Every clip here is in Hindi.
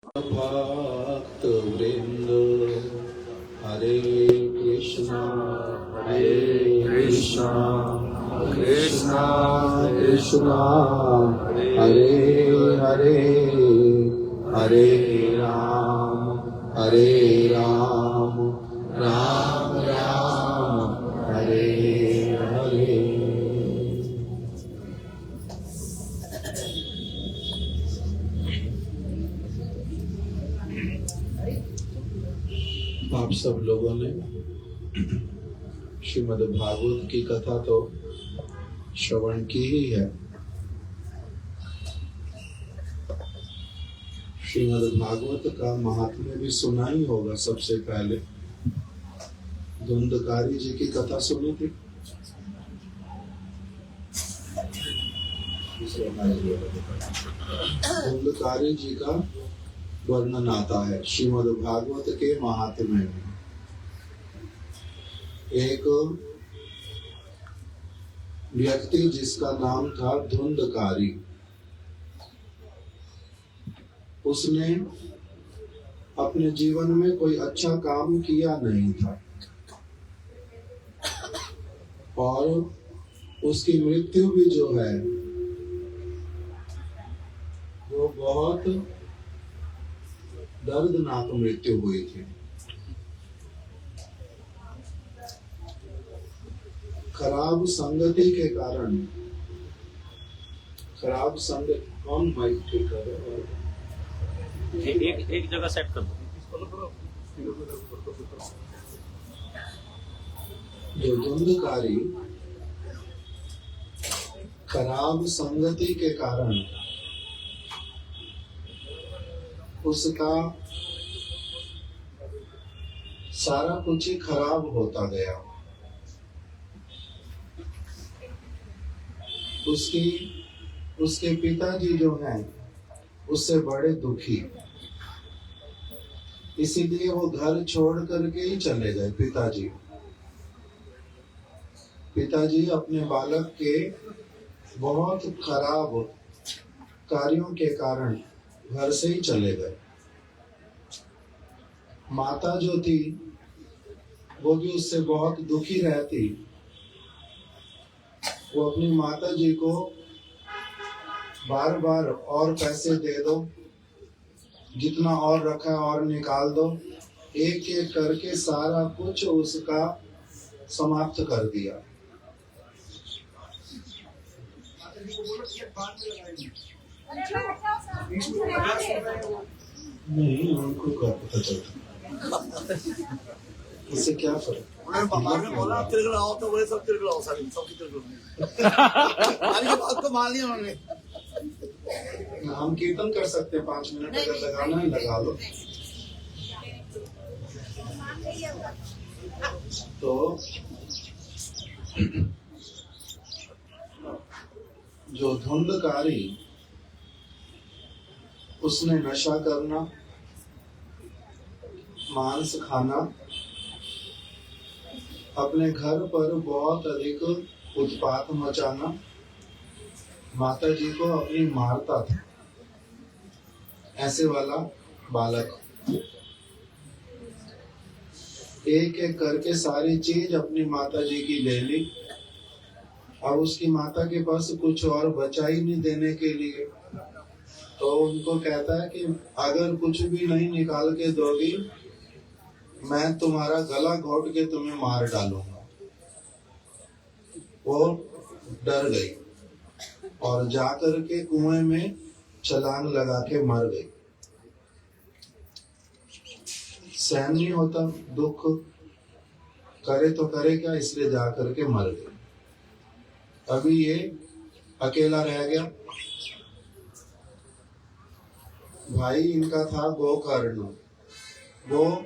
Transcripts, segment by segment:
भक्त वृंद हरे कृष्णा कृष्णा कृष्णा कृष्णा हरे हरे हरे राम राम राम हरे हरे। आप सब लोगों ने श्रीमद् भागवत की कथा तो श्रवण की ही है। श्रीमद् भागवत का महात्म्य भी सुना ही होगा। सबसे पहले धुंधकारी जी की कथा सुनी थी। धुंधकारी जी का वर्णन आता है श्रीमद् भागवत के महात्म्य में। एक व्यक्ति जिसका नाम था धुंधकारी, उसने अपने जीवन में कोई अच्छा काम किया नहीं था और उसकी मृत्यु भी जो है वो बहुत दर्दनाक मृत्यु हुई थी। खराब संगति के कारण, खराब संगति, कौन माइक ठीक कर रहा है? एक जगह सेट कर दो। जो धुंधकारी खराब संगति के कारण उसका सारा कुछ ही खराब होता गया। उसके पिताजी जो हैं उससे बड़े दुखी, इसीलिए वो घर छोड़ करके ही चले गए। पिताजी अपने बालक के बहुत खराब कार्यों के कारण घर से ही चले गए। माता जो थी वो भी उससे बहुत दुखी रहती। वो अपनी माता जी को बार बार और पैसे दे दो, जितना और रखा और निकाल दो, एक एक करके सारा कुछ उसका समाप्त कर दिया। नहीं, उनको क्या पता चलता, इससे क्या फर्क। बोला तिरगलाओ तो बोले सब तिरगलाओ, सारी सब तिरगलाओ। के बात तो मान लिया उन्होंने। हम कीर्तन कर सकते हैं 5 मिनट, अगर लगाना है लगा लो। तो जो धुंधकारी, उसने नशा करना, मांस खाना, अपने घर पर बहुत अधिक उत्पात मचाना, माता जी को अपनी मारता था। ऐसे वाला बालक एक एक करके सारी चीज अपनी माता जी की ले ली। अब उसकी माता के पास कुछ और बचा ही नहीं देने के लिए, तो उनको कहता है कि अगर कुछ भी नहीं निकाल के दोगी, मैं तुम्हारा गला घोट के तुम्हें मार डालूंगा। वो डर गई और जाकर के कुएं में छलांग लगा के मर गई। सहन नहीं होता, दुख करे तो करे क्या, इसलिए जाकर के मर गई। अभी ये अकेला रह गया। भाई इनका था गोकर्ण, वो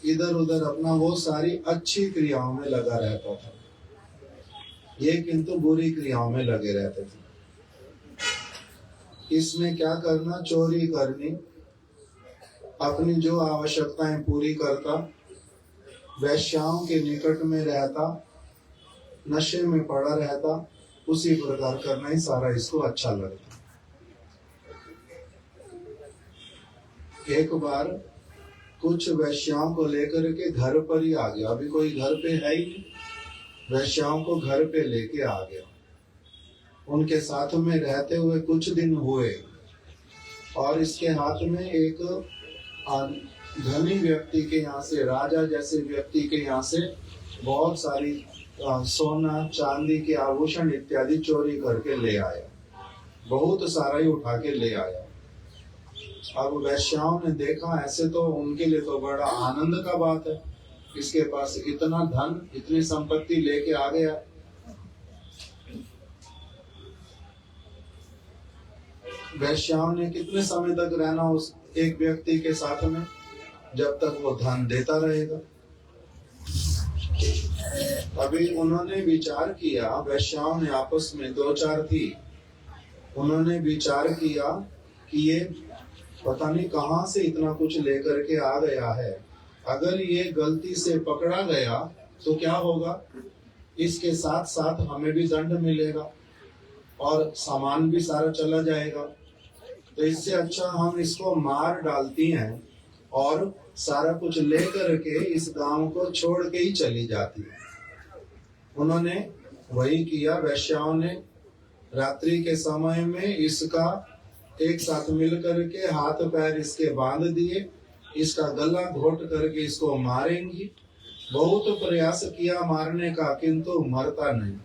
इधर उधर अपना वो सारी अच्छी क्रियाओं में लगा रहता था, ये किंतु बुरी क्रियाओं में लगे रहते थे। इसने क्या करना, चोरी करनी, अपनी जो आवश्यकताएं पूरी करता, वैश्याओं के निकट में रहता, नशे में पड़ा रहता, उसी प्रकार करना ही सारा इसको अच्छा लगता। एक बार कुछ वैश्याओं को लेकर के घर पर ही आ गया। अभी कोई घर पे है ही नहीं, वैश्याओं को घर पे लेके आ गया। उनके साथ में रहते हुए कुछ दिन हुए और इसके हाथ में एक धनी व्यक्ति के यहाँ से, राजा जैसे व्यक्ति के यहाँ से बहुत सारी सोना चांदी के आभूषण इत्यादि चोरी करके ले आया। बहुत सारा ही उठा के ले आया। अब वैश्याओं ने देखा, ऐसे तो उनके लिए तो बड़ा आनंद का बात है, इसके पास इतना धन इतनी संपत्ति लेके आ गया। वैश्याओं ने कितने समय तक रहना उस एक व्यक्ति के साथ में, जब तक वो धन देता रहेगा। अभी उन्होंने विचार किया, वैश्याओं ने आपस में दो चार थी, उन्होंने विचार किया कि ये पता नहीं कहां से इतना कुछ लेकर के आ गया है। अगर ये गलती से पकड़ा गया तो क्या होगा, इसके साथ साथ हमें भी दंड मिलेगा और सामान भी सारा चला जाएगा। तो इससे अच्छा हम इसको मार डालती हैं और सारा कुछ लेकर के इस गांव को छोड़ के ही चली जाती है। उन्होंने वही किया। वैश्याओं ने रात्रि के समय में इसका एक साथ मिल करके हाथ पैर इसके बांध दिए, इसका गला घोट करके इसको मारेंगी। बहुत प्रयास किया मारने का, किंतु मरता नहीं।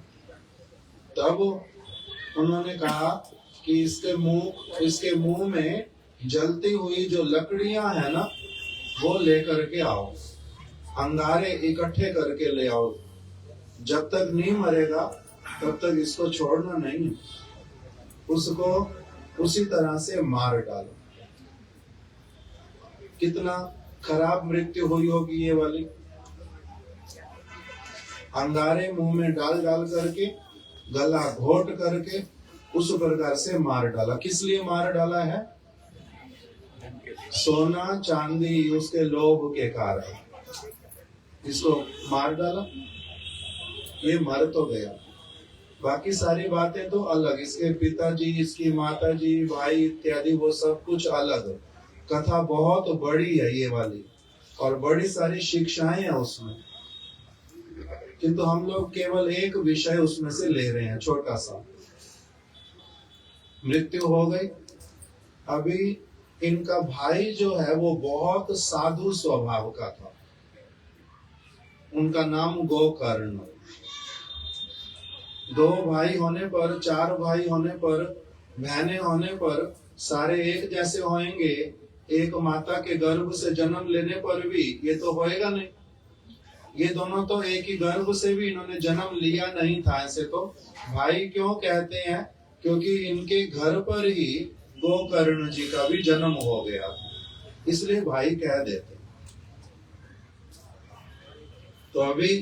तब उन्होंने कहा कि इसके मुंह में जलती हुई जो लकड़ियां है ना, वो लेकर के आओ, अंगारे इकट्ठे करके ले आओ। जब तक नहीं मरेगा तब तक इसको छोड़ना नहीं, उसको उसी तरह से मार डालो। कितना खराब मृत्यु हुई होगी ये वाली। अंगारे मुंह में डाल डाल करके, गला घोट करके उस प्रकार से मार डाला। किस लिए मार डाला है? सोना चांदी उसके लोभ के कारण इसको मार डाला। ये मर तो गया, बाकी सारी बातें तो अलग, इसके पिताजी, इसकी माताजी, भाई इत्यादि वो सब कुछ अलग। कथा बहुत बड़ी है ये वाली और बड़ी सारी शिक्षाएं हैं उसमें, किंतु हम लोग केवल एक विषय उसमें से ले रहे हैं, छोटा सा। मृत्यु हो गई। अभी इनका भाई जो है वो बहुत साधु स्वभाव का था। उनका नाम गोकर्ण। दो भाई होने पर, चार भाई होने पर, बहनें होने पर सारे एक जैसे होंगे। एक माता के गर्भ से जन्म लेने पर भी ये तो होएगा नहीं। ये दोनों तो एक ही गर्भ से भी इन्होंने जन्म लिया नहीं था। ऐसे तो भाई क्यों कहते हैं? क्योंकि इनके घर पर ही गोकर्ण जी का भी जन्म हो गया, इसलिए भाई कह देते। तो अभी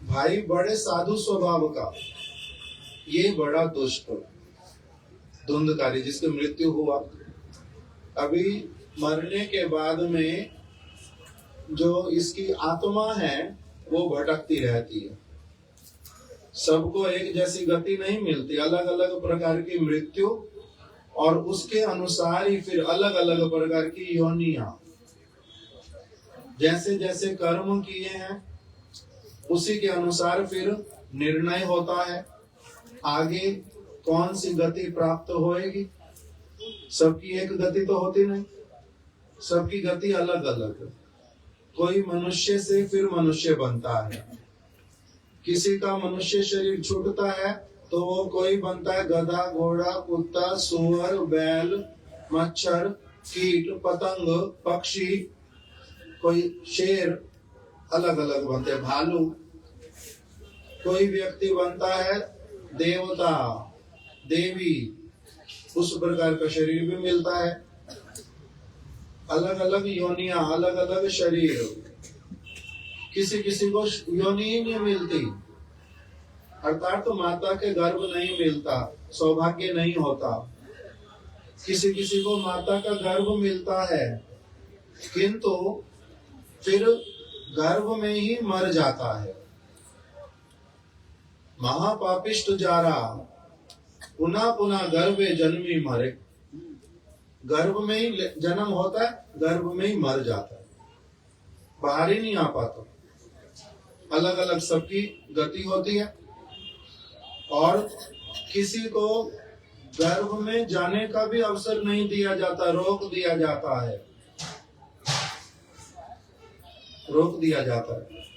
भाई बड़े साधु स्वभाव का, ये बड़ा दुष्ट धुंधकारी जिसकी मृत्यु हुआ। अभी मरने के बाद में जो इसकी आत्मा है वो भटकती रहती है। सबको एक जैसी गति नहीं मिलती, अलग अलग प्रकार की मृत्यु और उसके अनुसार ही फिर अलग अलग प्रकार की योनियां। जैसे जैसे कर्म किए हैं उसी के अनुसार फिर निर्णय होता है आगे कौन सी गति प्राप्त होएगी। सबकी एक गति तो होती नहीं, सबकी गति अलग अलग। कोई मनुष्य से फिर मनुष्य बनता है, किसी का मनुष्य शरीर छूटता है तो वो कोई बनता है गधा, घोड़ा, कुत्ता, सुअर, बैल, मच्छर, कीट, पतंग, पक्षी, कोई शेर, अलग अलग बनते हैं, भालू। कोई व्यक्ति बनता है देवता, देवी, उस प्रकार का शरीर भी मिलता है। अलग अलग योनियां, अलग अलग शरीर। किसी किसी को योनि ही नहीं मिलती, अर्थात तो माता के गर्भ नहीं मिलता, सौभाग्य नहीं होता। किसी किसी को माता का गर्भ मिलता है किंतु फिर गर्भ में ही मर जाता है। महापापिष्ट जारा पुनः पुनः गर्भे जन्मी मरे। गर्भ में ही जन्म होता है, गर्भ में ही मर जाता है, बाहर ही नहीं आ पाता। अलग अलग सबकी गति होती है और किसी को गर्भ में जाने का भी अवसर नहीं दिया जाता, रोक दिया जाता है, रोक दिया जाता है।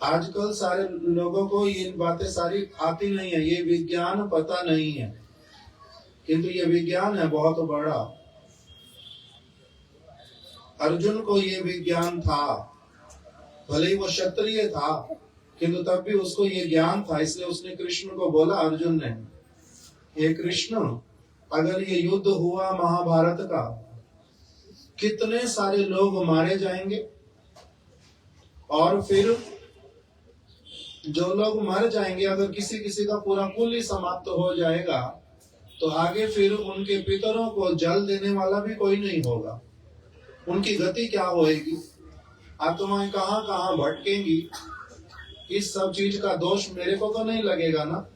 आजकल सारे लोगों को ये बातें सारी आती नहीं है, ये विज्ञान पता नहीं है, किंतु ये विज्ञान है बहुत बड़ा। अर्जुन को ये विज्ञान था, भले ही वो क्षत्रिय था, किंतु तब भी उसको ये ज्ञान था, इसलिए उसने कृष्ण को बोला, अर्जुन ने, हे कृष्ण, अगर ये युद्ध हुआ महाभारत का, कितने सारे लोग मारे जाएंगे, और फिर जो लोग मर जाएंगे, अगर किसी किसी का पूरा कुल ही समाप्त हो जाएगा, तो आगे फिर उनके पितरों को जल देने वाला भी कोई नहीं होगा। उनकी गति क्या होएगी, आत्माएं कहाँ कहाँ भटकेंगी। इस सब चीज का दोष मेरे को तो नहीं लगेगा ना,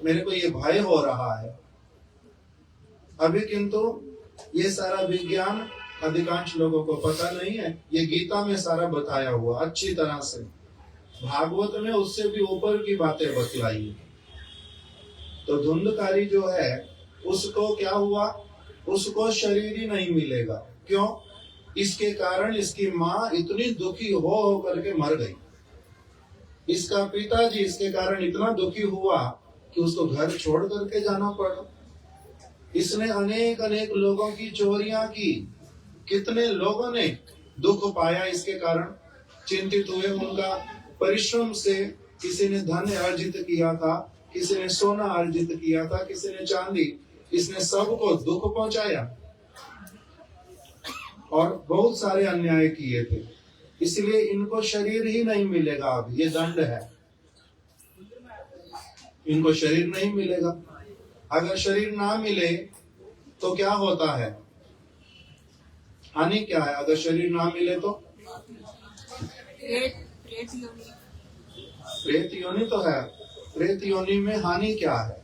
मेरे को ये भय हो रहा है अभी, किंतु ये सारा विज्ञान अधिकांश लोगों को पता नहीं है। ये गीता में सारा बताया हुआ अच्छी तरह से, भागवत में उससे भी ऊपर की बातें बतलाई। तो धुंधकारी जो है उसको क्या हुआ, उसको शरीर ही नहीं मिलेगा। क्यों? इसके कारण इसकी माँ इतनी दुखी हो करके मर गई, इसका पिताजी इसके कारण इतना दुखी हुआ कि उसको घर छोड़ करके जाना पड़ा। इसने अनेक अनेक लोगों की चोरियां की, कितने लोगों ने दुख पाया इसके कारण, चिंतित हुए। उनका परिश्रम से किसी ने धन अर्जित किया था, किसी ने सोना अर्जित किया था, किसी ने चांदी, इसने सबको दुख पहुंचाया और बहुत सारे अन्याय किए थे। इसलिए इनको शरीर ही नहीं मिलेगा। अब ये दंड है, इनको शरीर नहीं मिलेगा। अगर शरीर ना मिले तो क्या होता है, हानि क्या है? अगर शरीर ना मिले तो प्रेत योनि तो है। प्रेत योनि में हानि क्या है?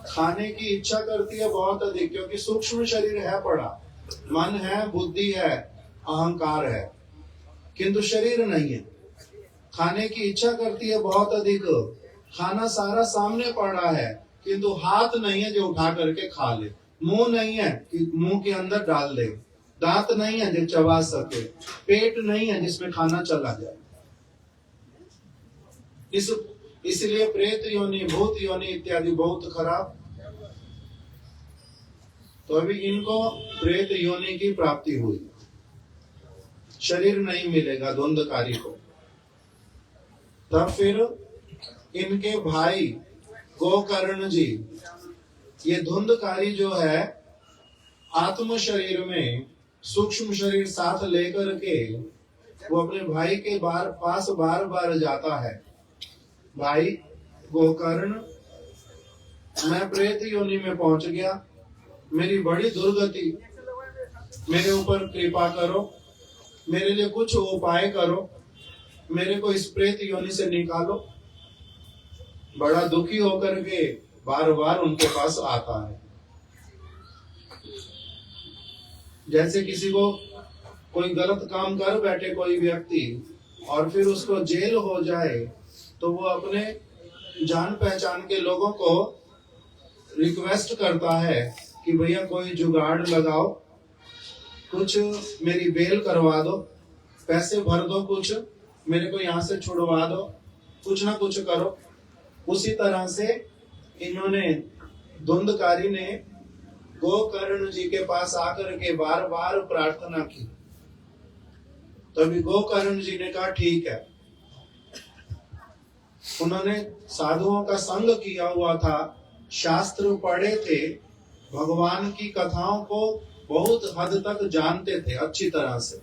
खाने की इच्छा करती है बहुत अधिक, क्योंकि सूक्ष्म शरीर है पड़ा, मन है, बुद्धि है, अहंकार है, किंतु शरीर नहीं है। खाने की इच्छा करती है बहुत अधिक, खाना सारा सामने पड़ा है, किंतु हाथ नहीं है जो उठा करके खा ले, मुंह नहीं है कि मुंह के अंदर डाल दे, दांत नहीं है जो चबा सके, पेट नहीं है जिसमें खाना चला जाए। इसलिए प्रेत योनि, भूत योनि इत्यादि बहुत खराब। तो अभी इनको प्रेत योनि की प्राप्ति हुई, शरीर नहीं मिलेगा धुंधकारी को। तब फिर इनके भाई गोकर्ण जी, ये धुंधकारी जो है आत्म शरीर में सूक्ष्म शरीर साथ लेकर के वो अपने भाई के पास बार बार जाता है, भाई गोकर्ण, मैं प्रेत योनि में पहुंच गया, मेरी बड़ी दुर्गति, मेरे ऊपर कृपा करो, मेरे लिए कुछ उपाय करो, मेरे को इस प्रेत योनि से निकालो। बड़ा दुखी होकर के बार बार उनके पास आता है। जैसे किसी को कोई गलत काम कर बैठे कोई व्यक्ति और फिर उसको जेल हो जाए, तो वो अपने जान पहचान के लोगों को रिक्वेस्ट करता है कि भैया कोई जुगाड़ लगाओ, कुछ मेरी बेल करवा दो, पैसे भर दो, कुछ मेरे को यहाँ से छुड़वा दो, कुछ ना कुछ करो। उसी तरह से इन्होंने, धुंधकारी ने गोकर्ण जी के पास आकर के बार बार प्रार्थना की। तभी गोकर्ण जी ने कहा ठीक है। उन्होंने साधुओं का संग किया हुआ था, शास्त्र पढ़े थे, भगवान की कथाओं को बहुत हद तक जानते थे अच्छी तरह से।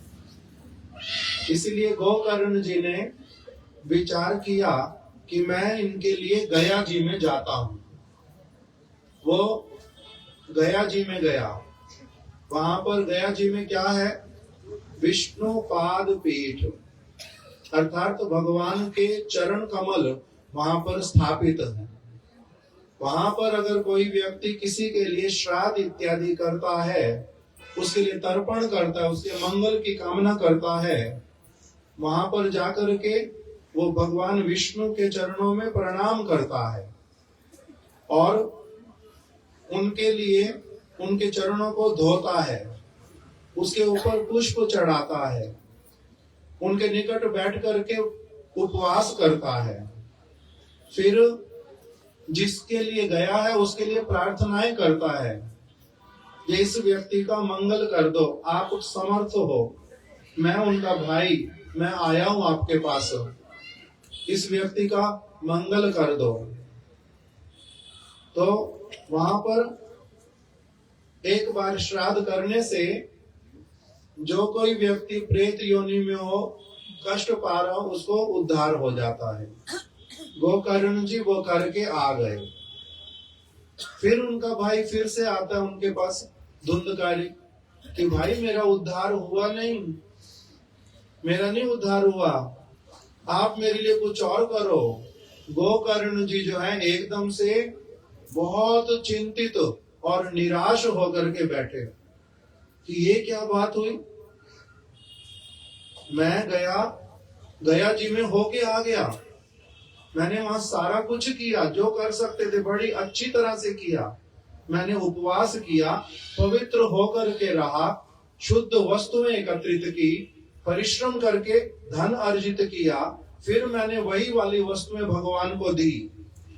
इसीलिए गोकर्ण जी ने विचार किया कि मैं इनके लिए गया जी में जाता हूं। वो गया जी में गया। वहां पर गया जी में क्या है? विष्णु पाद पीठ, अर्थात भगवान के चरण कमल वहां पर स्थापित है। वहां पर अगर कोई व्यक्ति किसी के लिए श्राद्ध इत्यादि करता है, उसके लिए तर्पण करता है, उसके मंगल की कामना करता है, वहां पर जाकर के वो भगवान विष्णु के चरणों में प्रणाम करता है और उनके लिए उनके चरणों को धोता है, उसके ऊपर पुष्प चढ़ाता है, उनके निकट बैठ करके उपवास करता है, फिर जिसके लिए गया है उसके लिए प्रार्थनाएं करता है, ये इस व्यक्ति का मंगल कर दो, आप समर्थ हो, मैं उनका भाई, मैं आया हूं आपके पास, इस व्यक्ति का मंगल कर दो। तो वहां पर एक बार श्राद्ध करने से जो कोई व्यक्ति प्रेत योनि में हो, कष्ट पा रहा हो, उसको उद्धार हो जाता है। गोकर्ण जी वो करके आ गए। फिर उनका भाई फिर से आता है उनके पास धुंधकारी कि भाई मेरा उद्धार हुआ नहीं, मेरा नहीं उद्धार हुआ, आप मेरे लिए कुछ और करो। गोकर्ण जी जो है एकदम से बहुत चिंतित और निराश होकर के बैठे कि ये क्या बात हुई, मैं गया जी में होके आ गया, मैंने वहां सारा कुछ किया जो कर सकते थे, बड़ी अच्छी तरह से किया, मैंने उपवास किया, पवित्र होकर के रहा, शुद्ध वस्तुएं एकत्रित की, परिश्रम करके धन अर्जित किया, फिर मैंने वही वाली वस्तुएं भगवान को दी,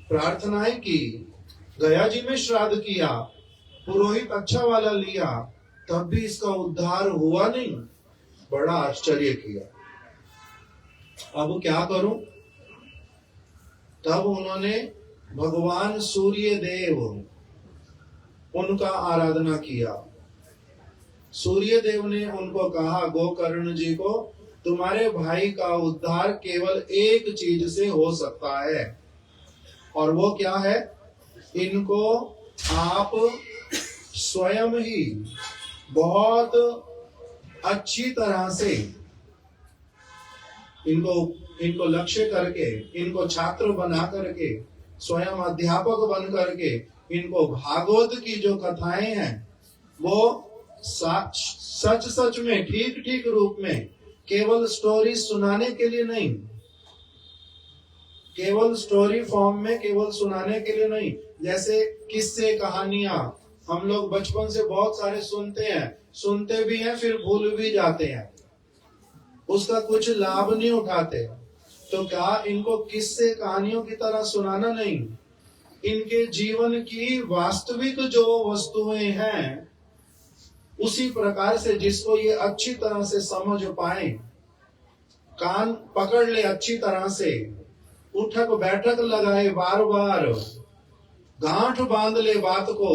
प्रार्थनाएं की, गया जी में श्राद्ध किया, पुरोहित अच्छा वाला लिया, तब भी इसका उद्धार हुआ नहीं। बड़ा आश्चर्य किया, अब क्या करूं? तब उन्होंने भगवान सूर्य देव उनका आराधना किया। सूर्य देव ने उनको कहा, गोकर्ण जी को, तुम्हारे भाई का उद्धार केवल एक चीज से हो सकता है, और वो क्या है? इनको आप स्वयं ही बहुत अच्छी तरह से इनको लक्ष्य करके, इनको छात्र बना करके, स्वयं अध्यापक बन करके, इनको भागवत की जो कथाएं हैं वो सच सच में ठीक ठीक रूप में, केवल स्टोरी सुनाने के लिए नहीं, केवल स्टोरी फॉर्म में केवल सुनाने के लिए नहीं, जैसे किस्से कहानियां हम लोग बचपन से बहुत सारे सुनते भी हैं, फिर भूल भी जाते हैं, उसका कुछ लाभ नहीं उठाते। तो क्या इनको किस्से कहानियों की तरह सुनाना नहीं, इनके जीवन की वास्तविक जो वस्तुएं हैं उसी प्रकार से, जिसको ये अच्छी तरह से समझ पाए, कान पकड़ ले अच्छी तरह से, उठक बैठक लगाए, बार बार गांठ बांध ले बात को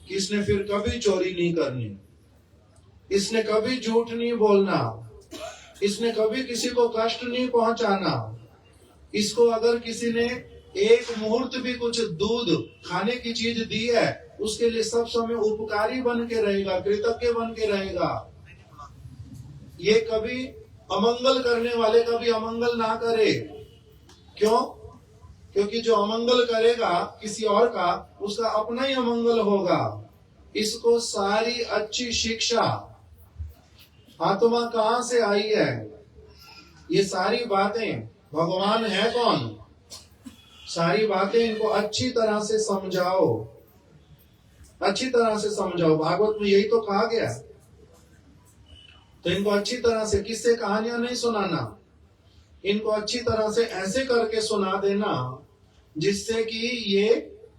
कि इसने फिर कभी चोरी नहीं करनी, इसने कभी झूठ नहीं बोलना, इसने कभी किसी को कष्ट नहीं पहुंचाना, इसको अगर किसी ने एक मुहूर्त भी कुछ दूध खाने की चीज दी है, उसके लिए सब समय उपकारी बन के रहेगा, कृतज्ञ बन के रहेगा। ये कभी अमंगल करने वाले कभी अमंगल ना करे। क्यों? क्योंकि जो अमंगल करेगा किसी और का, उसका अपना ही अमंगल होगा। इसको सारी अच्छी शिक्षा आत्मा कहां से आई है? ये सारी बातें, भगवान है कौन, सारी बातें इनको अच्छी तरह से समझाओ, अच्छी तरह से समझाओ। भागवत में यही तो कहा गया। तो इनको अच्छी तरह से किस्से कहानियां नहीं सुनाना, इनको अच्छी तरह से ऐसे करके सुना देना जिससे कि ये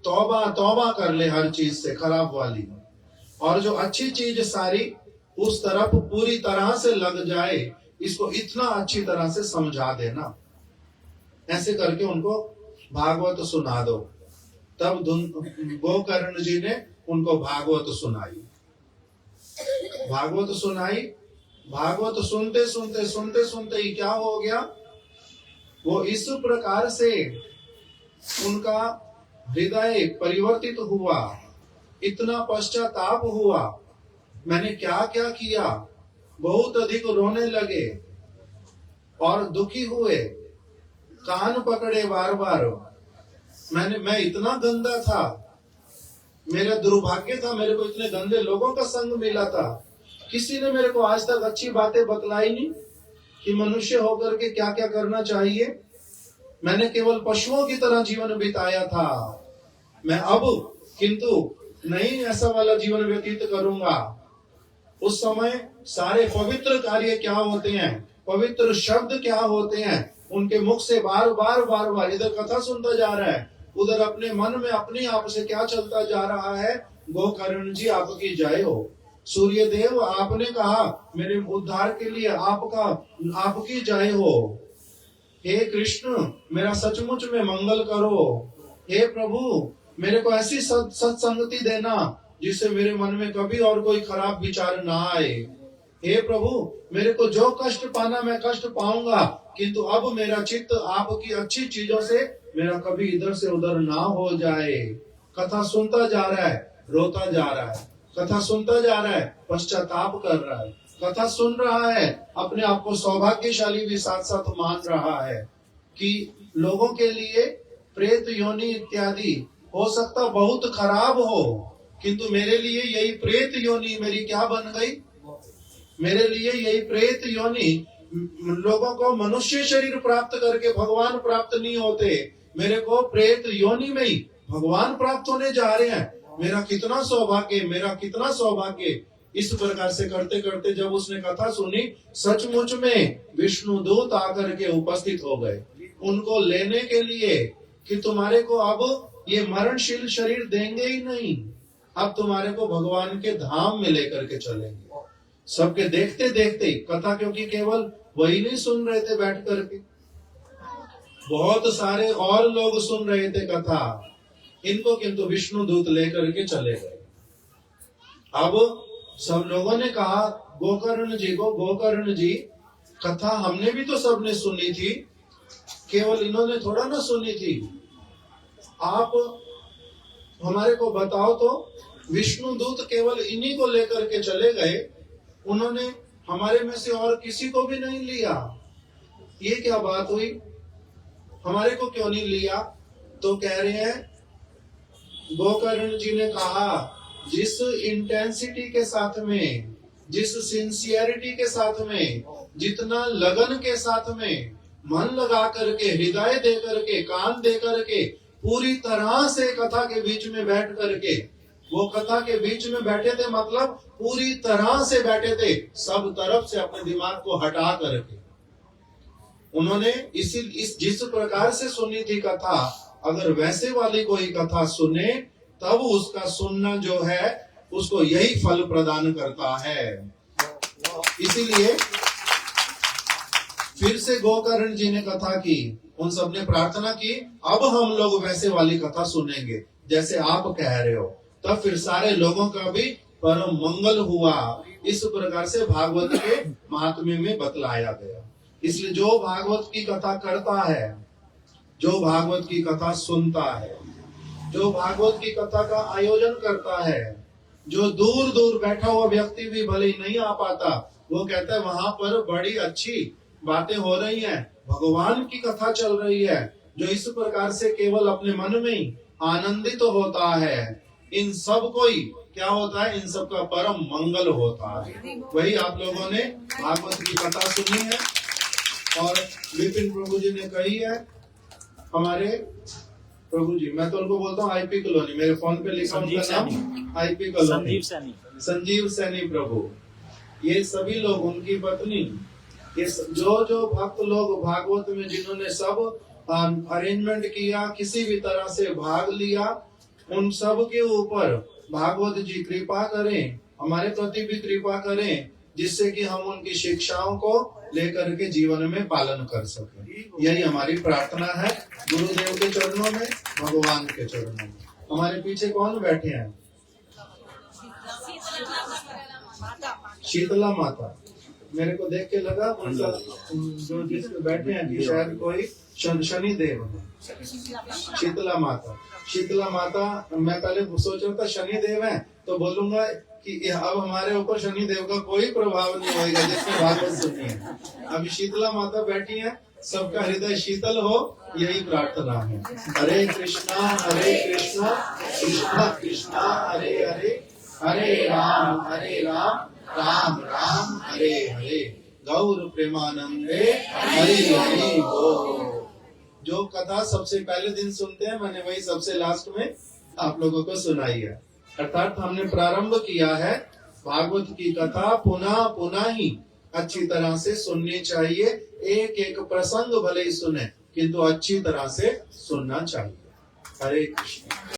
तौबा कर ले हर चीज से खराब वाली, और जो अच्छी चीज सारी उस तरफ पूरी तरह से लग जाए, इसको इतना अच्छी तरह से समझा देना। ऐसे करके उनको भागवत सुना दो। तब गोकर्ण जी ने उनको भागवत सुनाई। भागवत सुनाई, भागवत सुनते सुनते ही क्या हो गया, वो इस प्रकार से उनका हृदय परिवर्तित हुआ, इतना पश्चाताप हुआ, मैंने क्या क्या किया, बहुत अधिक रोने लगे और दुखी हुए, कान पकड़े बार बार, मैं इतना गंदा था, मेरा दुर्भाग्य था, मेरे को इतने गंदे लोगों का संग मिला था। किसी ने मेरे को आज तक अच्छी बातें बतलाई नहीं कि मनुष्य होकर के क्या क्या करना चाहिए। मैंने केवल पशुओं की तरह जीवन बिताया था। मैं अब किंतु नहीं ऐसा वाला जीवन व्यतीत करूंगा। उस समय सारे पवित्र कार्य क्या होते हैं, पवित्र शब्द क्या होते हैं, उनके मुख से बार बार इधर कथा सुनता जा रहा है, उधर अपने मन में अपने आप से क्या चलता जा रहा है। गोकर्ण जी आपकी जय हो। सूर्य देव आपने कहा मेरे उद्धार के लिए आपकी जय हो। हे कृष्ण मेरा सचमुच में मंगल करो। हे प्रभु मेरे को ऐसी सत्संगति देना जिससे मेरे मन में कभी और कोई खराब विचार ना आए। हे प्रभु मेरे को जो कष्ट पाना मैं कष्ट पाऊंगा, किंतु अब मेरा चित्त आपकी अच्छी चीजों से मेरा कभी इधर से उधर ना हो जाए। कथा सुनता जा रहा है, रोता जा रहा है, कथा सुनता जा रहा है, पश्चाताप कर रहा है, कथा सुन रहा है, अपने आप को सौभाग्यशाली भी साथ साथ मान रहा है कि लोगों के लिए प्रेत योनि इत्यादि हो सकता बहुत खराब हो, किंतु मेरे लिए यही प्रेत योनि मेरी क्या बन गई। मेरे लिए यही प्रेत योनि, लोगों को मनुष्य शरीर प्राप्त करके भगवान प्राप्त नहीं होते, मेरे को प्रेत योनि में ही भगवान प्राप्त होने जा रहे हैं। मेरा कितना सौभाग्य, मेरा कितना सौभाग्य। इस प्रकार से करते करते जब उसने कथा सुनी, सचमुच में विष्णु दूत आकर के उपस्थित हो गए उनको लेने के लिए कि तुम्हारे को अब ये मरणशील शरीर देंगे ही नहीं, अब तुम्हारे को भगवान के धाम में लेकर के चलेंगे। सबके देखते देखते कथा, क्योंकि केवल वही नहीं सुन रहे थे बैठ करके, बहुत सारे और लोग सुन रहे थे कथा, इनको किंतु विष्णु दूत लेकर के चले गए। अब सब लोगों ने कहा गोकर्ण जी को, गोकर्ण जी कथा हमने भी तो सबने सुनी थी, केवल इन्होंने थोड़ा ना सुनी थी, आप हमारे को बताओ तो। विष्णु दूत केवल इन्हीं को लेकर के चले गए, उन्होंने हमारे में से और किसी को भी नहीं लिया। ये क्या बात हुई, हमारे को क्यों नहीं लिया? तो कह रहे हैं गोकर्ण जी ने कहा जिस इंटेंसिटी के साथ में, जिस सिंसियरिटी के साथ में, जितना लगन के साथ में, मन लगा करके, हृदय दे करके, कान दे करके, पूरी तरह से कथा के बीच में बैठ करके, वो कथा के बीच में बैठे थे, मतलब पूरी तरह से बैठे थे, सब तरफ से अपने दिमाग को हटा करके उन्होंने जिस प्रकार से सुनी थी कथा, अगर वैसे वाली कोई कथा सुने तब उसका सुनना जो है उसको यही फल प्रदान करता है। इसीलिए फिर से गोकर्ण जी ने कथा की, उन सब ने प्रार्थना की, अब हम लोग वैसे वाली कथा सुनेंगे जैसे आप कह रहे हो। तब फिर सारे लोगों का भी परम मंगल हुआ। इस प्रकार से भागवत के महात्म्य में बतलाया गया। इसलिए जो भागवत की कथा करता है, जो भागवत की कथा सुनता है, जो भागवत की कथा का आयोजन करता है, जो दूर दूर बैठा हुआ व्यक्ति भी भले ही नहीं आ पाता, वो कहता है वहां पर बड़ी अच्छी बातें हो रही हैं, भगवान की कथा चल रही है, जो इस प्रकार से केवल अपने मन में ही आनंदित तो होता है, इन सब को ही क्या होता है, इन सब का परम मंगल होता है। वही आप लोगों ने भागवत की कथा सुनी है और विपिन प्रभु जी ने कही है। हमारे प्रभु जी, मैं तो उनको बोलता हूँ आईपी कॉलोनी, मेरे फोन पे लिखा उनका नाम आईपी कॉलोनी, संजीव सैनी प्रभु। ये सभी लोग, उनकी पत्नी, ये जो भक्त लोग भागवत में जिन्होंने सब अरेंजमेंट किया, किसी भी तरह से भाग लिया, उन सब के ऊपर भागवत जी कृपा करें, हमारे प्रति भी कृपा करें, जिससे कि हम उनकी शिक्षाओं को लेकर के जीवन में पालन कर सकें। यही हमारी प्रार्थना है गुरुदेव के चरणों में, भगवान के चरणों में। हमारे पीछे कौन बैठे हैं? शीतला माता। मेरे को देख के लगा उनका जो जिसमें बैठे हैं कि शायद कोई शनि देव है। शीतला माता, शीतला माता। मैं पहले सोच रहा था शनि देव है तो बोलूंगा कि अब हमारे ऊपर शनि देव का कोई प्रभाव नहीं होगा जिसने भागवत सुनी है। अभी शीतला माता बैठी है, सबका हृदय शीतल हो, यही प्रार्थना है। हरे कृष्णा कृष्णा कृष्णा हरे हरे, हरे राम राम राम हरे हरे। गौर प्रेमानंदे हरि हरि बोल। जो कथा सबसे पहले दिन सुनते हैं, मैंने वही सबसे लास्ट में आप लोगों को सुनाई है। अर्थात हमने प्रारंभ किया है भागवत की कथा पुनः पुनः ही अच्छी तरह से सुननी चाहिए। एक एक प्रसंग भले ही सुने, किंतु अच्छी तरह से सुनना चाहिए। हरे कृष्ण।